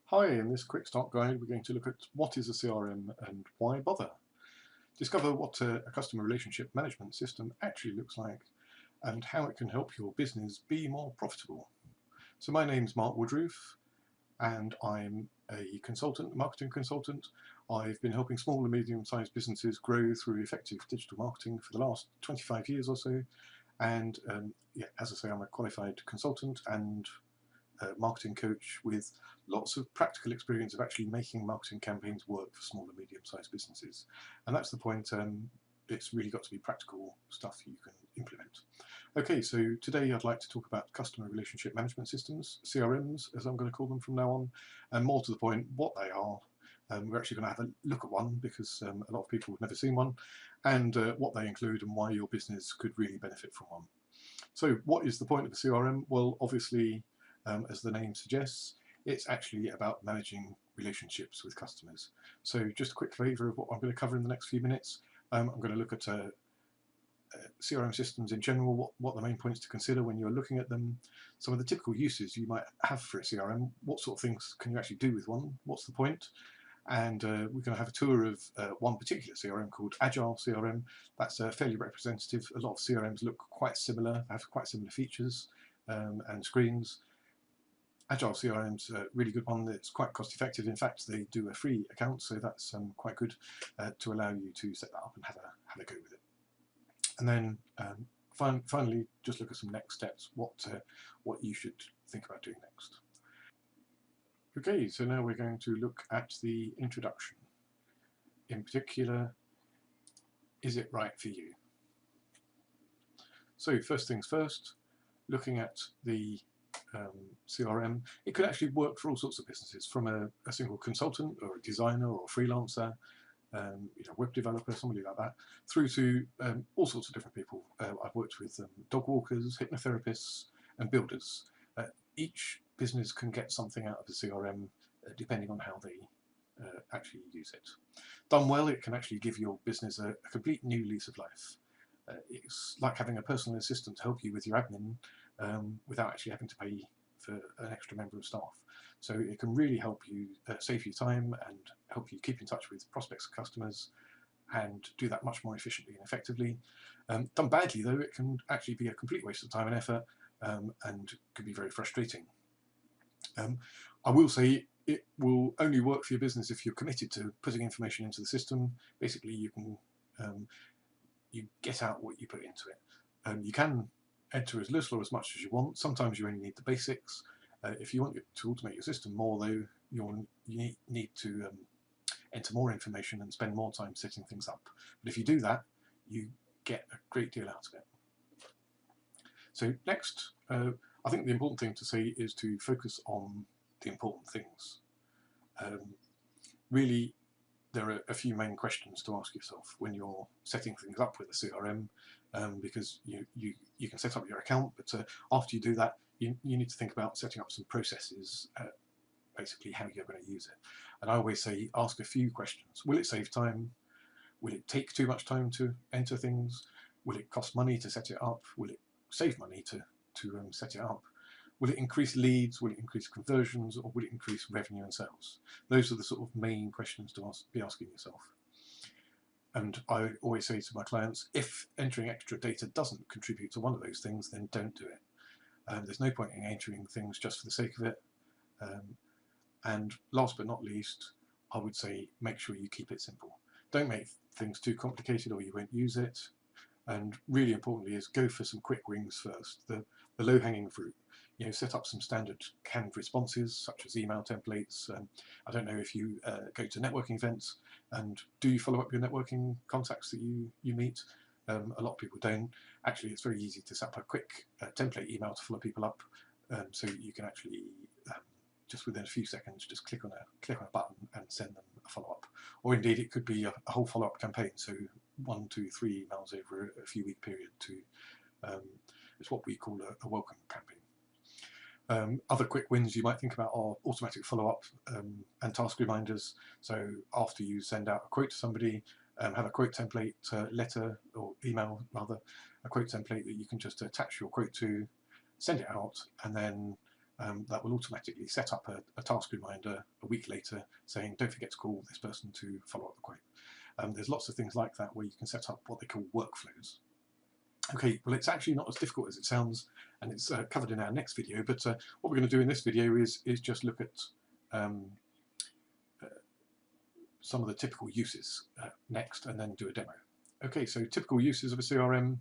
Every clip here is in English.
Hi, in this quick start guide we're going to look at what is a CRM and why bother. Discover what a customer relationship management system actually looks like and how it can help your business be more profitable. So my name's Mark Woodroof and I'm a consultant, marketing consultant. I've been helping small and medium-sized businesses grow through effective digital marketing for the last 25 years or so. And as I say, I'm a qualified consultant and marketing coach with lots of practical experience of actually making marketing campaigns work for small and medium-sized businesses. And that's the point. It's really got to be practical stuff you can implement. Okay, so today I'd like to talk about customer relationship management systems, CRMs, as I'm going to call them from now on, and more to the point, what they are. We're actually going to have a look at one because a lot of people have never seen one, and what they include and why your business could really benefit from one. So what is the point of a CRM? Well, obviously, as the name suggests, it's actually about managing relationships with customers. So just a quick flavour of what I'm going to cover in the next few minutes. I'm going to look at CRM systems in general, what the main points to consider when you're looking at them, some of the typical uses you might have for a CRM, what sort of things can you actually do with one, what's the point, and we're going to have a tour of one particular CRM called Agile CRM. That's fairly representative. A lot of CRMs look quite similar, have quite similar features and screens. Agile CRM's a really good one that's quite cost effective. In fact, they do a free account, so that's quite good to allow you to set that up and have a go with it. And then finally, just look at some next steps, what you should think about doing next. Okay, so now we're going to look at the introduction. In particular, is it right for you? So first things first, looking at the CRM, it could actually work for all sorts of businesses, from a single consultant or a designer or a freelancer, web developer, somebody like that, through to all sorts of different people. I've worked with dog walkers, hypnotherapists, and builders. Each business can get something out of the CRM depending on how they actually use it. Done well, it can actually give your business a complete new lease of life. It's like having a personal assistant to help you with your admin without actually having to pay for an extra member of staff. So it can really help you save you time and help you keep in touch with prospects and customers and do that much more efficiently and effectively. Done badly though, it can actually be a complete waste of time and effort and could be very frustrating. I will say it will only work for your business if you're committed to putting information into the system. Basically, you can you get out what you put into it. You can enter as little or as much as you want. Sometimes you only need the basics. If you want to automate your system more, though, you need to enter more information and spend more time setting things up. But if you do that, you get a great deal out of it. So next, I think the important thing to say is to focus on the important things. Really, there are a few main questions to ask yourself when you're setting things up with a CRM, because you can set up your account, but after you do that, you need to think about setting up some processes, basically how you're going to use it. And I always say, ask a few questions. Will it save time? Will it take too much time to enter things? Will it cost money to set it up? Will it save money to set it up? Will it increase leads? Will it increase conversions? Or will it increase revenue and sales? Those are the sort of main questions to be asking yourself. And I always say to my clients, if entering extra data doesn't contribute to one of those things, then don't do it. There's no point in entering things just for the sake of it. And last but not least, I would say make sure you keep it simple. Don't make things too complicated or you won't use it. And really importantly is go for some quick wins first, the low-hanging fruit. Set up some standard canned responses such as email templates. I don't know if you go to networking events and do you follow up your networking contacts that you meet? A lot of people don't. Actually, it's very easy to set up a quick template email to follow people up, so you can actually just within a few seconds just click on a button and send them a follow-up. Or indeed, it could be a whole follow-up campaign. So 1, 2, 3 emails over a few week period to it's what we call a welcome campaign. Other quick wins you might think about are automatic follow-up and task reminders. So after you send out a quote to somebody, have a quote template letter or email rather, a quote template that you can just attach your quote to, send it out, and then that will automatically set up a task reminder a week later saying, don't forget to call this person to follow up the quote. There's lots of things like that where you can set up what they call workflows. Okay, well, it's actually not as difficult as it sounds, and it's covered in our next video, but what we're going to do in this video is just look at some of the typical uses next, and then do a demo. Okay, so typical uses of a CRM.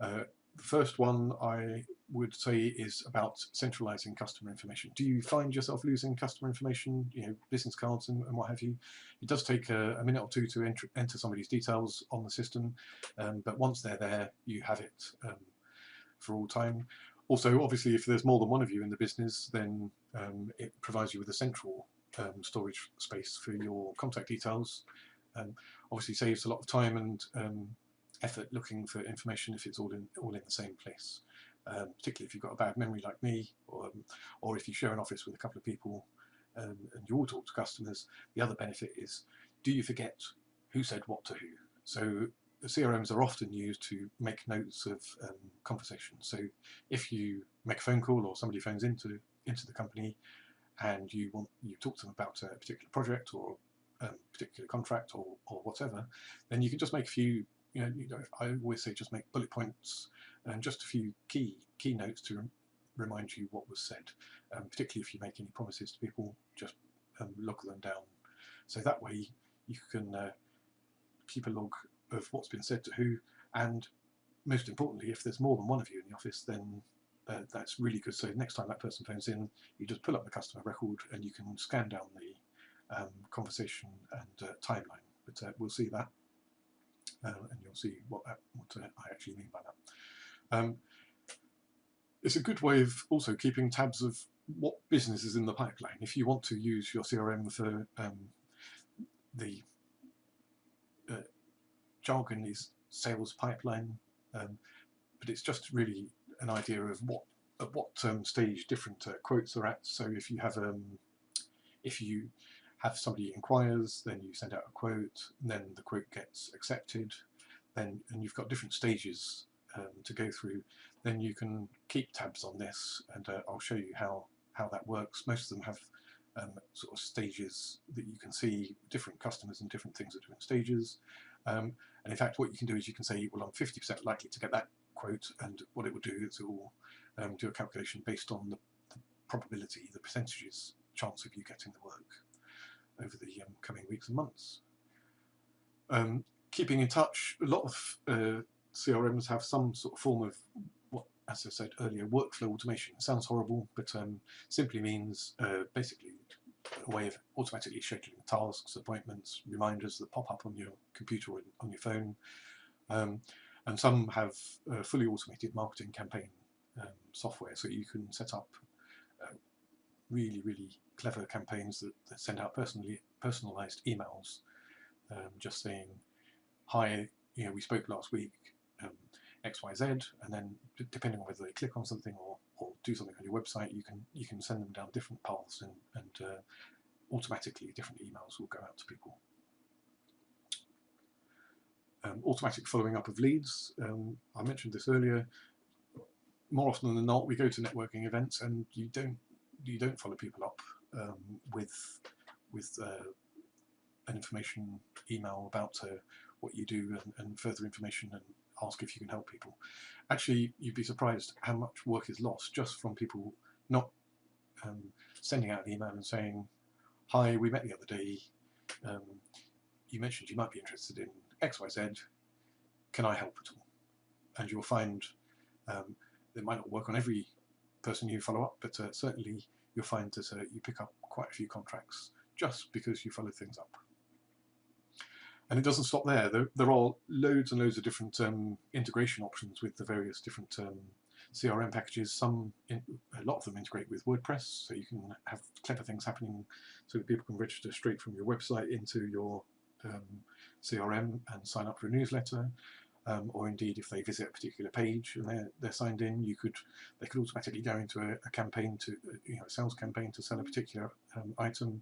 The first one I would say is about centralizing customer information. Do you find yourself losing customer information, business cards and what have you? It does take a minute or two to enter somebody's details on the system, but once they're there, you have it for all time. Also, obviously, if there's more than one of you in the business, then it provides you with a central storage space for your contact details. Obviously saves a lot of time and effort looking for information if it's all in the same place. Particularly if you've got a bad memory like me, or if you share an office with a couple of people and you all talk to customers. The other benefit is, do you forget who said what to who? So the CRMs are often used to make notes of conversations. So if you make a phone call or somebody phones into the company and you talk to them about a particular project or a particular contract or whatever, then you can just make a few, I always say just make bullet points and just a few key notes to remind you what was said. Particularly if you make any promises to people, just log them down. So that way you can keep a log of what's been said to who, and most importantly, if there's more than one of you in the office, then that's really good. So next time that person phones in, you just pull up the customer record and you can scan down the conversation and timeline. But we'll see that, and you'll see what I actually mean by that. It's a good way of also keeping tabs of what business is in the pipeline. If you want to use your CRM for the jargon is sales pipeline, but it's just really an idea of at what stage different quotes are at. So if you have somebody inquires, then you send out a quote, and then the quote gets accepted, and you've got different stages to go through. Then you can keep tabs on this, and I'll show you how that works. Most of them have sort of stages that you can see different customers and different things at different stages. And in fact, what you can do is you can say, well, I'm 50% likely to get that quote, and what it will do is it will do a calculation based on the probability, the percentages chance of you getting the work over the coming weeks and months. Keeping in touch, a lot of CRMs have some sort of form of what, as I said earlier, workflow automation. It sounds horrible, but simply means basically a way of automatically scheduling tasks, appointments, reminders that pop up on your computer or on your phone. And some have fully automated marketing campaign software, so you can set up really clever campaigns that send out personalized emails, just saying, hi, we spoke last week, XYZ, and then depending on whether they click on something or do something on your website, you can send them down different paths, and automatically different emails will go out to people. Automatic following up of leads. I mentioned this earlier. More often than not, we go to networking events and you don't follow people up with an information email about what you do and further information, and ask if you can help people. Actually, you'd be surprised how much work is lost just from people not sending out an email and saying, hi, we met the other day, you mentioned you might be interested in XYZ, can I help at all? And you'll find it might not work on every person you follow up, but certainly you'll find that you pick up quite a few contracts just because you follow things up. And it doesn't stop there. There are loads and loads of different integration options with the various different CRM packages. A lot of them integrate with WordPress, so you can have clever things happening so that people can register straight from your website into your CRM and sign up for a newsletter. Or indeed, if they visit a particular page and they're signed in, they could automatically go into a campaign to a sales campaign to sell a particular item.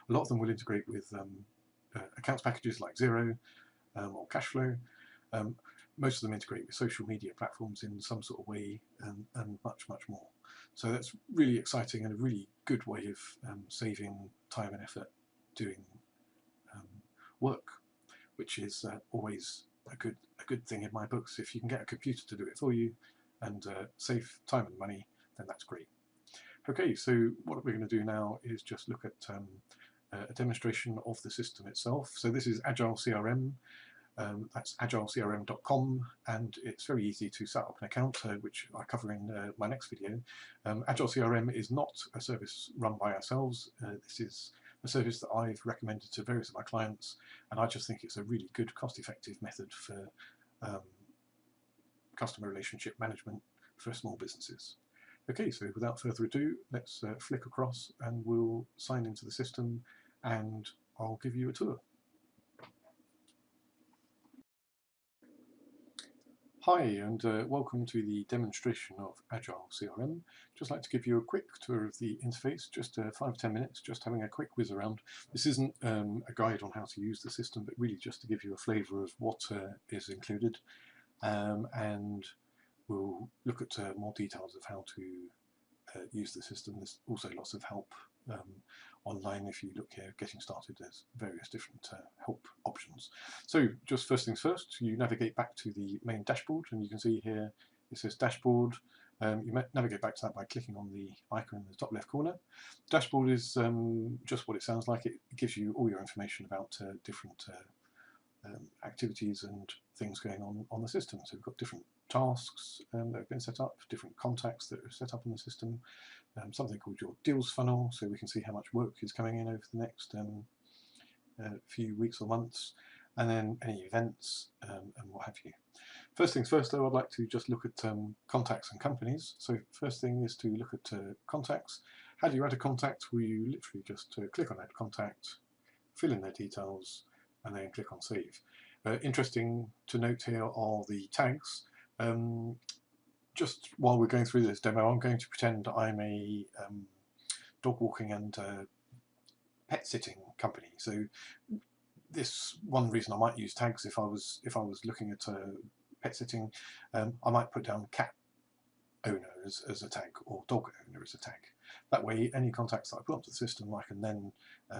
A lot of them will integrate with accounts packages like Xero or Cashflow. most of them integrate with social media platforms in some sort of way, and much, much more. So that's really exciting and a really good way of saving time and effort doing work, which is always a good thing in my books. If you can get a computer to do it for you and save time and money, then that's great. Okay, so what we're going to do now is just look at a demonstration of the system itself. So this is Agile CRM. That's agilecrm.com, and it's very easy to set up an account, which I cover in my next video. Agile CRM is not a service run by ourselves. This is a service that I've recommended to various of my clients, and I just think it's a really good, cost-effective method for customer relationship management for small businesses. Okay, so without further ado, let's flick across and we'll sign into the system and I'll give you a tour. Hi, and welcome to the demonstration of Agile CRM. Just like to give you a quick tour of the interface, just 5-10 minutes, just having a quick whiz around. This isn't a guide on how to use the system, but really just to give you a flavour of what is included, and we'll look at more details of how to use the system. There's also lots of help online. If you look here, getting started, there's various different help options. So just first things first, you navigate back to the main dashboard, and you can see here it says dashboard. You navigate back to that by clicking on the icon in the top left corner. Dashboard is just what it sounds like. It gives you all your information about different activities and things going on the system. So we've got different tasks that have been set up, different contacts that are set up in the system, something called your deals funnel, so we can see how much work is coming in over the next few weeks or months, and then any events and what have you. First things first though, I'd like to just look at contacts and companies. So first thing is to look at contacts. How do you add a contact? Well, you literally just click on add contact, fill in their details, and then click on save. Interesting to note here are the tags. Just while we're going through this demo, I'm going to pretend I'm a dog walking and pet sitting company. So this one reason I might use tags if I was looking at pet sitting, I might put down cat owner as a tag, or dog owner as a tag. That way, any contacts that I put onto the system, I can then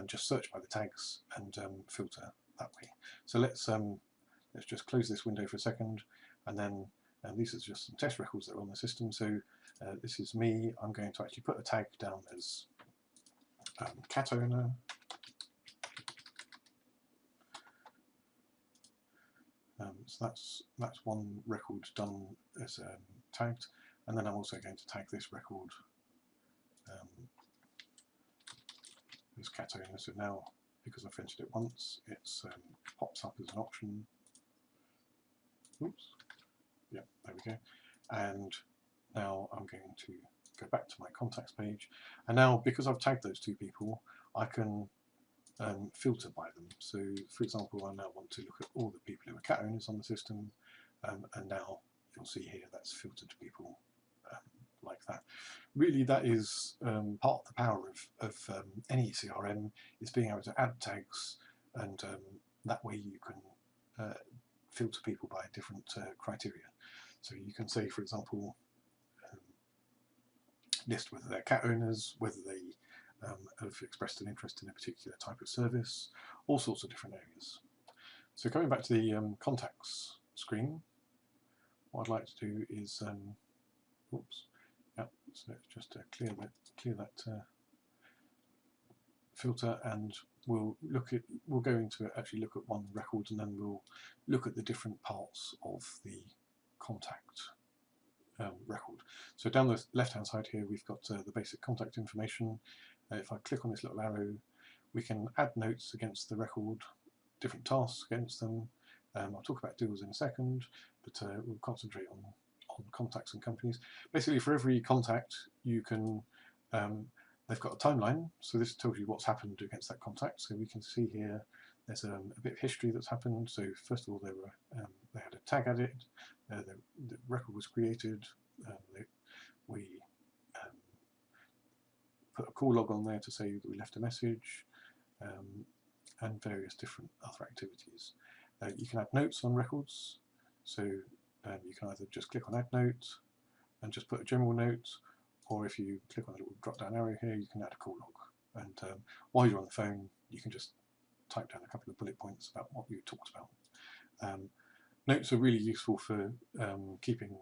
just search by the tags and filter that way. So let's just close this window for a second, and then these are just some test records that are on the system. So this is me. I'm going to actually put a tag down as cat owner. So that's one record done as tagged, and then I'm also going to tag this record as cat owner. So now, because I've entered it once, it pops up as an option. Oops. Yeah, there we go. And now I'm going to go back to my contacts page. And now, because I've tagged those two people, I can filter by them. So, for example, I now want to look at all the people who are cat owners on the system, and now you'll see here that's filtered to people like that. Really, that is part of the power of any CRM, is being able to add tags, and that way you can filter people by different criteria. So you can say, for example, list whether they're cat owners, whether they have expressed an interest in a particular type of service, all sorts of different areas. So coming back to the contacts screen, what I'd like to do is, oops, yeah, so let's just clear that filter, and we'll go into it, actually look at one record, and then we'll look at the different parts of the contact record. So down the left hand side here we've got the basic contact information. If I click on this little arrow, we can add notes against the record, different tasks against them. I'll talk about deals in a second, but we'll concentrate on contacts and companies. Basically, for every contact you can they've got a timeline, so this tells you what's happened against that contact. So we can see here there's a bit of history that's happened. So first of all, they had a tag added, the record was created, we put a call log on there to say that we left a message, and various different other activities. You can add notes on records, So you can either just click on Add Note and just put a general note, or if you click on the little drop-down arrow here, you can add a call log. And while you're on the phone, you can just type down a couple of bullet points about what you talked about. Notes are really useful for keeping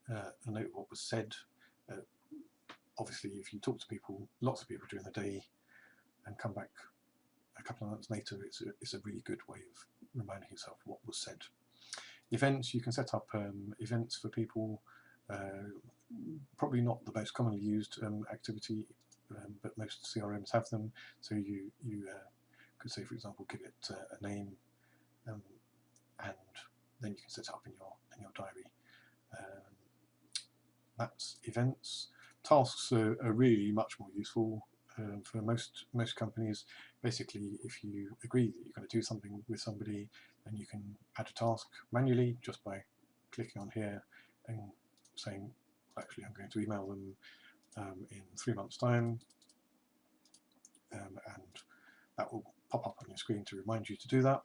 a note of what was said. Obviously, if you talk to people, lots of people during the day, and come back a couple of months later, it's a really good way of reminding yourself what was said. Events, you can set up events for people. Probably not the most commonly used activity, but most CRMs have them. So you could say, for example, give it a name, and then you can set it up in your diary. That's events. Tasks are really much more useful for most companies. Basically, if you agree that you're going to do something with somebody, then you can add a task manually just by clicking on here and saying, actually, I'm going to email them in 3 months' time, and that will pop up on your screen to remind you to do that.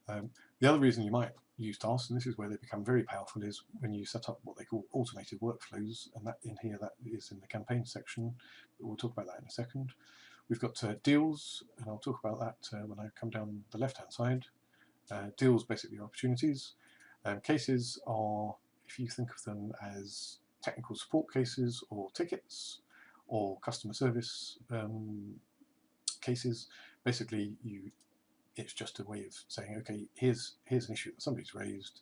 The other reason you might use tasks, and this is where they become very powerful, is when you set up what they call automated workflows, and that in here, that is in the campaign section, but we'll talk about that in a second. We've got deals, and I'll talk about that when I come down the left-hand side. Deals basically are opportunities. Cases are, if you think of them as technical support cases or tickets or customer service cases, basically it's just a way of saying, okay, here's an issue that somebody's raised,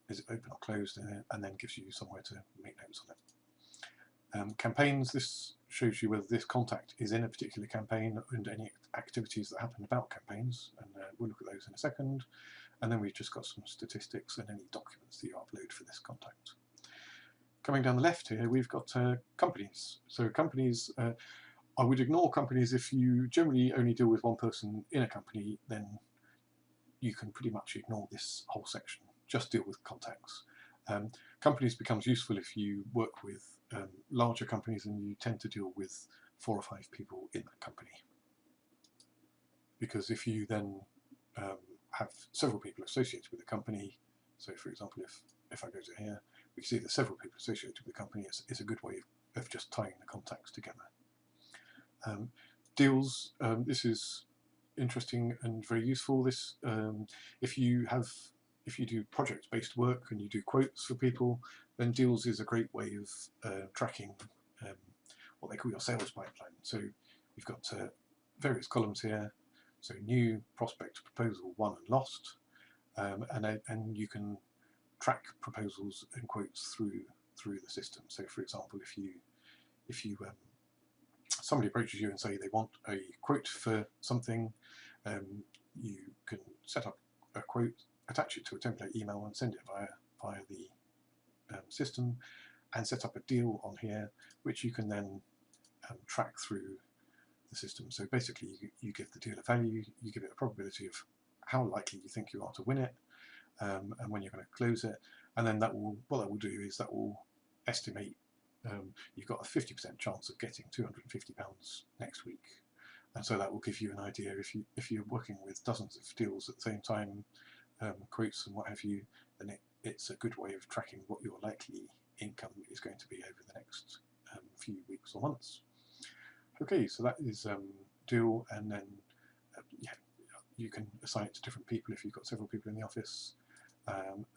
is it open or closed, and then gives you somewhere to make notes on it. Campaigns, this shows you whether this contact is in a particular campaign and any activities that happen about campaigns, and we'll look at those in a second. And then we've just got some statistics and any documents that you upload for this contact. Coming down the left here, we've got companies. So companies, I would ignore companies if you generally only deal with one person in a company, then you can pretty much ignore this whole section. Just deal with contacts. Companies becomes useful if you work with larger companies and you tend to deal with 4 or 5 people in that company. Because if you then have several people associated with the company, so for example, if I go to here, we can see there's several people associated with the company. It's a good way of just tying the contacts together. Deals, this is interesting and very useful. This, if you do project-based work and you do quotes for people, then deals is a great way of tracking what they call your sales pipeline. So you've got various columns here. So new, prospect, proposal, won and lost, and you can track proposals and quotes through the system. So for example, if you somebody approaches you and say they want a quote for something, you can set up a quote, attach it to a template email and send it via the system, and set up a deal on here, which you can then track through the system. So basically you give the deal a value, you give it a probability of how likely you think you are to win it, and when you're going to close it, and then what that will do is that will estimate you've got a 50% chance of getting £250 next week, and so that will give you an idea if you're working with dozens of deals at the same time, quotes and what have you, then it's a good way of tracking what your likely income is going to be over the next few weeks or months. Okay, so that is deal, and then yeah, you can assign it to different people if you've got several people in the office,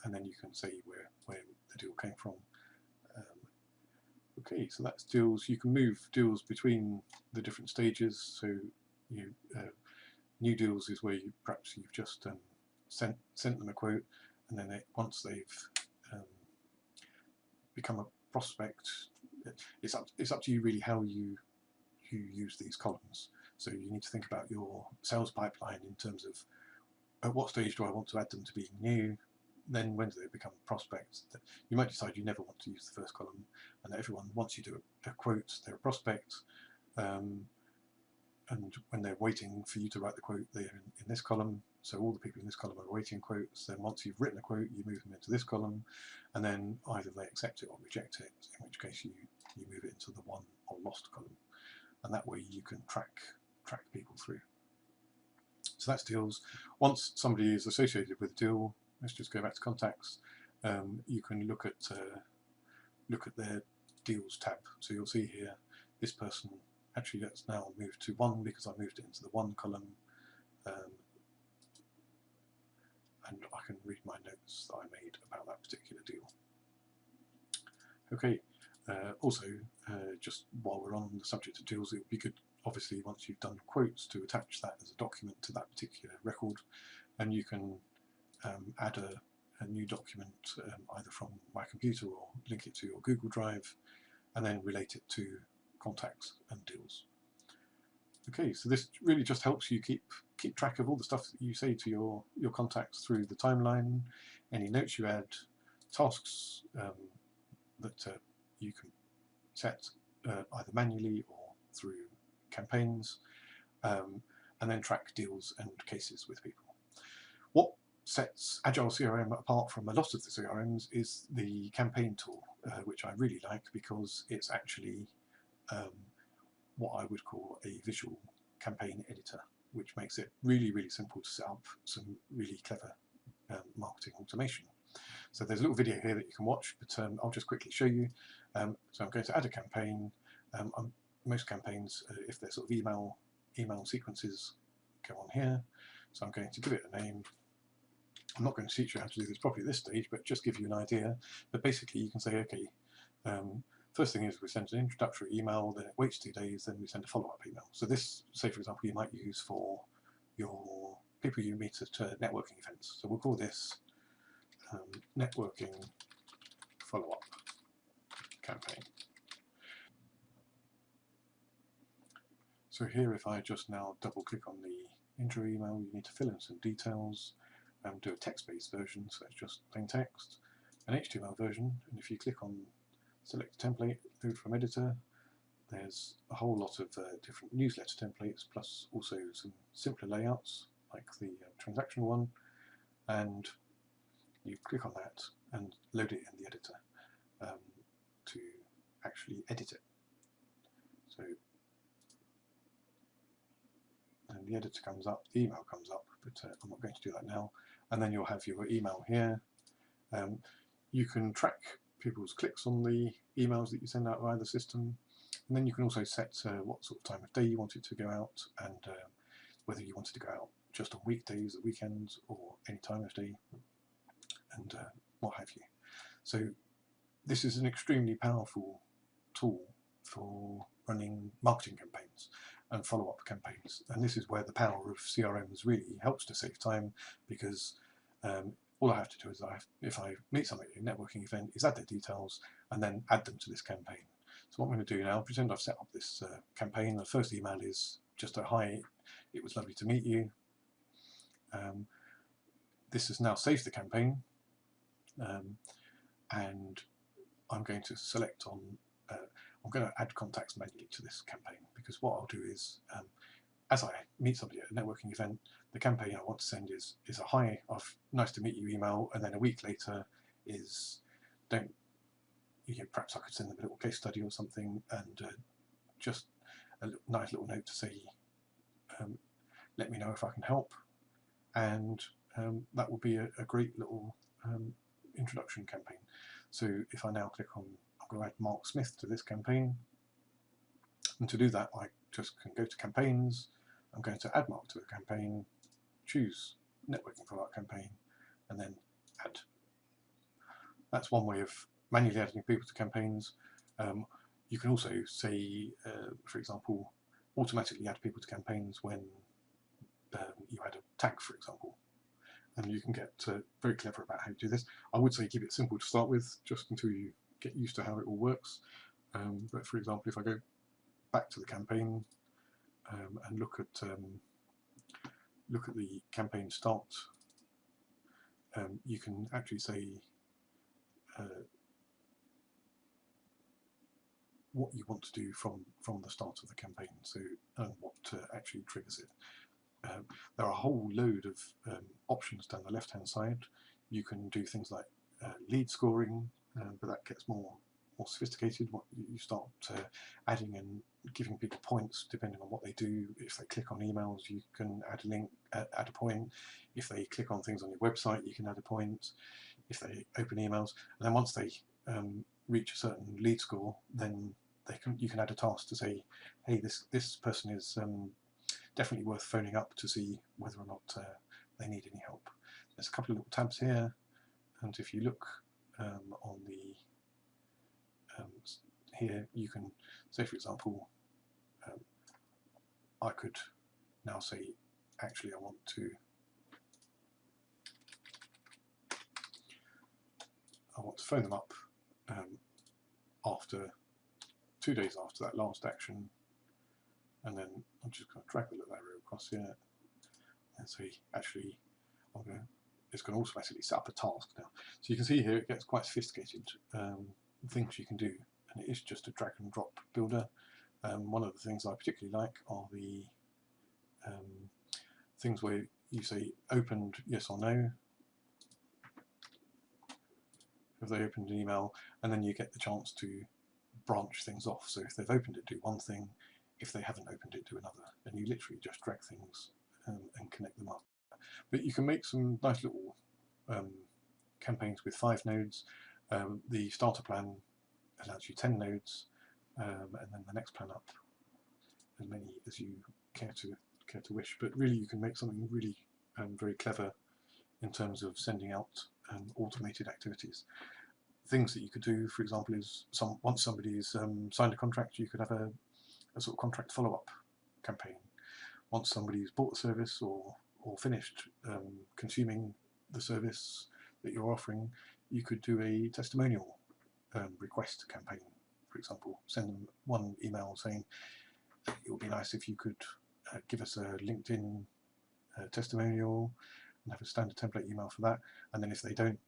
and then you can say where the deal came from. Okay, so that's deals. You can move deals between the different stages. So new deals is where perhaps you've just sent them a quote, and then once they've become a prospect, it's up to you really how you use these columns. So you need to think about your sales pipeline in terms of at what stage do I want to add them to being new, then when do they become prospects. You might decide you never want to use the first column, and everyone, once you do a quote, they're a prospect, and when they're waiting for you to write the quote, they're in this column. So all the people in this column are waiting quotes. Then once you've written a quote, you move them into this column, and then either they accept it or reject it, in which case you move it into the won or lost column. And that way you can track people through. So that's deals. Once somebody is associated with a deal, let's just go back to contacts. You can look at their deals tab. So you'll see here, this person, actually let's now move to 1 because I moved it into the 1 column, and I can read my notes that I made about that particular deal. Okay, also, just while we're on the subject of deals, it would be good, obviously, once you've done quotes, to attach that as a document to that particular record, and you can add a new document either from my computer or link it to your Google Drive, and then relate it to contacts and deals. Okay, so this really just helps you keep track of all the stuff that you say to your contacts through the timeline, any notes you add, tasks that you can set either manually or through campaigns, and then track deals and cases with people. What sets Agile CRM apart from a lot of the CRMs is the campaign tool, which I really like because it's actually what I would call a visual campaign editor, which makes it really, really simple to set up some really clever marketing automation. So there's a little video here that you can watch, but I'll just quickly show you. So I'm going to add a campaign. Most campaigns, if they're sort of email sequences, go on here. So I'm going to give it a name. I'm not going to teach you how to do this properly at this stage, but just give you an idea. But basically you can say, okay, first thing is we send an introductory email, then it waits 2 days, then we send a follow-up email. So this, say for example, you might use for your people you meet at networking events. So we'll call this networking follow-up campaign. So here, if I just now double click on the intro email, you need to fill in some details, do a text-based version, so it's just plain text, an HTML version, and if you click on select template, load from editor, there's a whole lot of different newsletter templates, plus also some simpler layouts, like the transactional one, and you click on that and load it in the editor to actually edit it. So and the editor comes up, the email comes up, but I'm not going to do that now. And then you'll have your email here. You can track people's clicks on the emails that you send out via the system, and then you can also set what sort of time of day you want it to go out, and whether you want it to go out just on weekdays, or weekends, or any time of day, and what have you. So this is an extremely powerful tool for running marketing campaigns and follow-up campaigns, and this is where the power of CRMs really helps to save time, because all I have to do is, if I meet somebody at a networking event, is add their details and then add them to this campaign. So what I'm going to do now, pretend I've set up this campaign. The first email is just a hi, it was lovely to meet you. This has now saved the campaign, and I'm going to select on, I'm going to add contacts manually to this campaign, because what I'll do is, as I meet somebody at a networking event, the campaign I want to send is a hi, nice to meet you email, and then a week later is, perhaps I could send them a little case study or something, and just a nice little note to say, let me know if I can help, and that will be a great little introduction campaign. So if I now click on, I'm going to add Mark Smith to this campaign, and to do that I just can go to campaigns, I'm going to add Mark to the campaign, choose networking follow-up campaign, and then add. That's one way of manually adding people to campaigns. You can also say, for example, automatically add people to campaigns when you add a tag, for example. And you can get very clever about how to do this. I would say keep it simple to start with, just until you get used to how it all works. But for example, if I go back to the campaign and look at the campaign start, you can actually say what you want to do from the start of the campaign, so what actually triggers it. There are a whole load of options down the left hand side. You can do things like lead scoring, but that gets more more sophisticated, you start adding and giving people points depending on what they do. If they click on emails, you can add a link, add a point. If they click on things on your website, you can add a point. If they open emails, and then once they reach a certain lead score, then you can add a task to say, hey, this person is definitely worth phoning up to see whether or not they need any help. There's a couple of little tabs here, and if you look on the here, you can say, for example, I could now say, actually, I want to phone them up after 2 days after that last action, and then I'm just going to drag the little arrow across here and say, actually, it's going to automatically set up a task now. So you can see here it gets quite sophisticated things you can do, and it is just a drag and drop builder. One of the things I particularly like are the things where you say opened yes or no. If they opened an email, and then you get the chance to branch things off. So if they've opened it, do one thing. If they haven't opened it, do another. And you literally just drag things and connect them up. But you can make some nice little campaigns with 5 nodes. The starter plan allows you 10 nodes, and then the next plan up as many as you care to wish. But really, you can make something really very clever in terms of sending out automated activities. Things that you could do, for example, is once somebody's signed a contract, you could have a sort of contract follow-up campaign. Once somebody's bought the service or finished consuming the service that you're offering, you could do a testimonial request campaign. For example, send them one email saying it would be nice if you could give us a LinkedIn testimonial, and have a standard template email for that. And then if they don't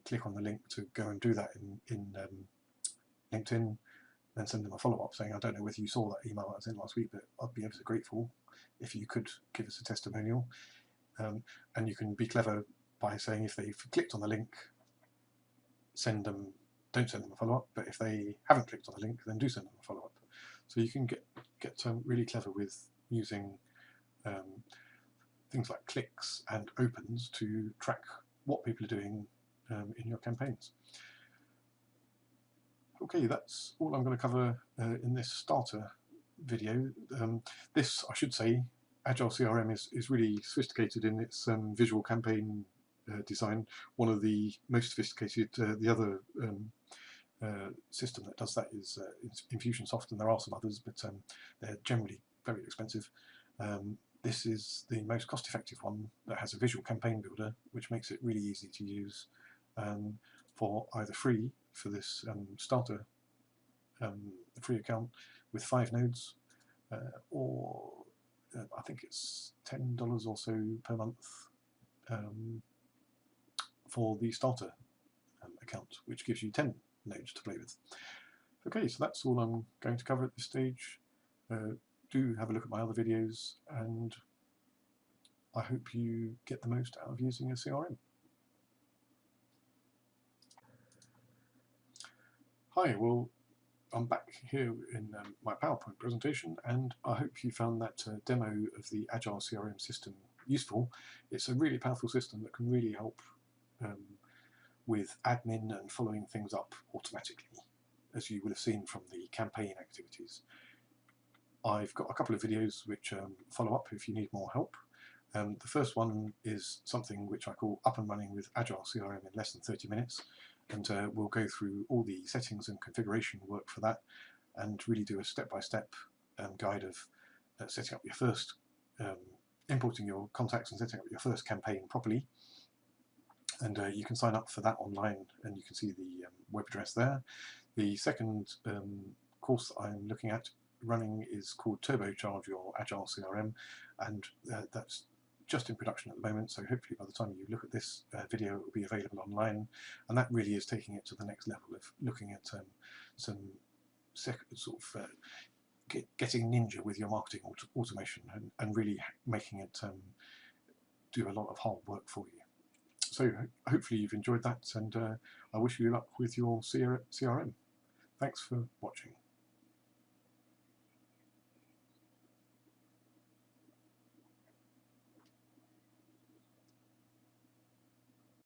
click on the link to go and do that in LinkedIn, then send them a follow-up saying, I don't know whether you saw that email I sent last week, but I'd be ever so grateful if you could give us a testimonial. And you can be clever by saying, if they've clicked on the link, don't send them a follow-up, but if they haven't clicked on the link, then do send them a follow-up. So you can get really clever with using things like clicks and opens to track what people are doing in your campaigns. Okay, that's all I'm going to cover in this starter video. This, I should say, Agile CRM is really sophisticated in its visual campaign design. One of the most sophisticated, the other system that does that is Infusionsoft, and there are some others, but they're generally very expensive. This is the most cost-effective one that has a visual campaign builder, which makes it really easy to use for either free for this starter free account with 5 nodes, or I think it's $10 or so per month for the starter account, which gives you 10 nodes to play with. Okay, so that's all I'm going to cover at this stage. Do have a look at my other videos, and I hope you get the most out of using a CRM. Hi, well, I'm back here in my PowerPoint presentation, and I hope you found that demo of the Agile CRM system useful. It's a really powerful system that can really help with admin and following things up automatically, as you will have seen from the campaign activities. I've got a couple of videos which follow up if you need more help. The first one is something which I call Up and Running with Agile CRM in less than 30 minutes, and we'll go through all the settings and configuration work for that, and really do a step-by-step guide of setting up your first, importing your contacts and setting up your first campaign properly. And you can sign up for that online, and you can see the web address there. The second course that I'm looking at running is called Turbocharge Your Agile CRM, and that's just in production at the moment, so hopefully by the time you look at this video it will be available online, and that really is taking it to the next level of looking at some sort of getting ninja with your marketing automation, and really making it do a lot of hard work for you. So hopefully you've enjoyed that, and I wish you luck with your CRM. Thanks for watching.